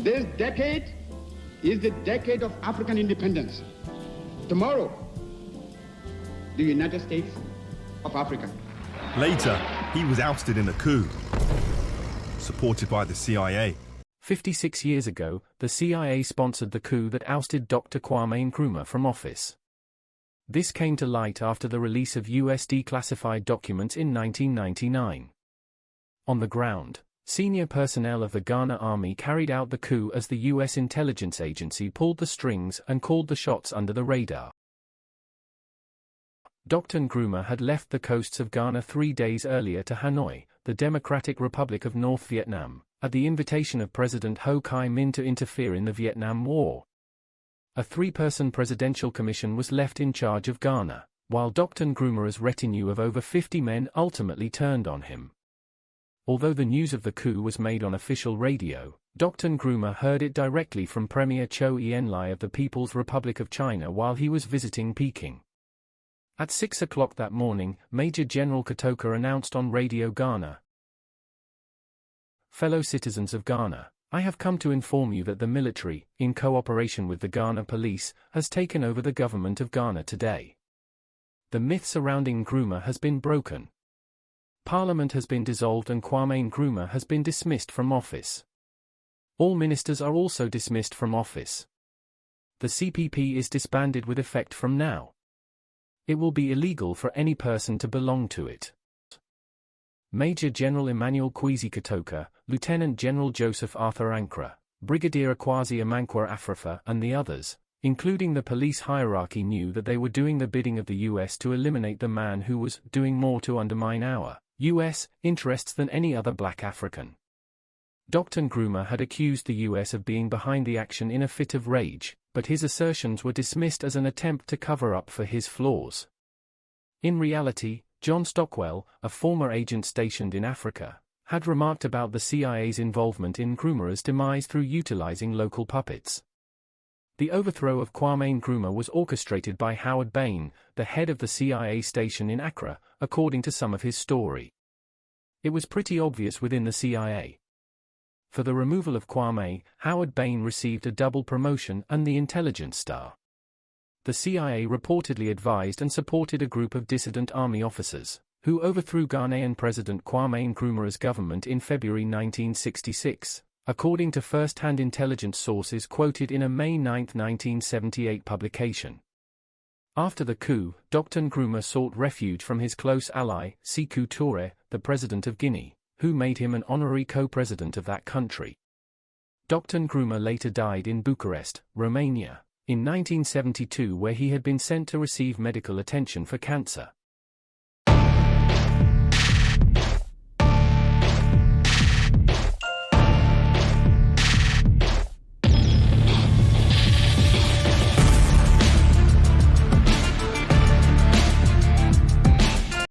This decade is the decade of African independence. Tomorrow, the United States of Africa. Later, he was ousted in a coup, supported by the CIA. 56 years ago, the CIA sponsored the coup that ousted Dr. Kwame Nkrumah from office. This came to light after the release of US declassified documents in 1999. On the ground, senior personnel of the Ghana Army carried out the coup as the US intelligence agency pulled the strings and called the shots under the radar. Dr. Nkrumah had left the coasts of Ghana 3 days earlier to Hanoi, the Democratic Republic of North Vietnam, at the invitation of President Ho Chi Minh to interfere in the Vietnam War. A 3-person presidential commission was left in charge of Ghana, while Dr. Nkrumah's retinue of over 50 men ultimately turned on him. Although the news of the coup was made on official radio, Dr. Nkrumah heard it directly from Premier Chou En-lai of the People's Republic of China while he was visiting Peking. At 6 o'clock that morning, Major General Katoka announced on Radio Ghana, "Fellow citizens of Ghana, I have come to inform you that the military, in cooperation with the Ghana police, has taken over the government of Ghana today. The myth surrounding Nkrumah has been broken. Parliament has been dissolved and Kwame Nkrumah has been dismissed from office. All ministers are also dismissed from office. The CPP is disbanded with effect from now. It will be illegal for any person to belong to it." Major General Emmanuel Kwesi Katoka, Lieutenant General Joseph Arthur Ankara, Brigadier Akwasi Amankwa Afrifa and the others, including the police hierarchy, knew that they were doing the bidding of the US to eliminate the man who was doing more to undermine our US interests than any other black African. Dr. Nkrumah had accused the US of being behind the action in a fit of rage, but his assertions were dismissed as an attempt to cover up for his flaws. In reality, John Stockwell, a former agent stationed in Africa, had remarked about the CIA's involvement in Nkrumah's demise through utilizing local puppets. The overthrow of Kwame Nkrumah was orchestrated by Howard Bain, the head of the CIA station in Accra, according to some of his story. It was pretty obvious within the CIA. For the removal of Kwame, Howard Bain received a double promotion and the intelligence star. The CIA reportedly advised and supported a group of dissident army officers, who overthrew Ghanaian President Kwame Nkrumah's government in February 1966, according to first-hand intelligence sources quoted in a May 9, 1978 publication. After the coup, Dr. Nkrumah sought refuge from his close ally, Sékou Touré, the president of Guinea, who made him an honorary co-president of that country. Dr. Nkrumah later died in Bucharest, Romania, in 1972, where he had been sent to receive medical attention for cancer.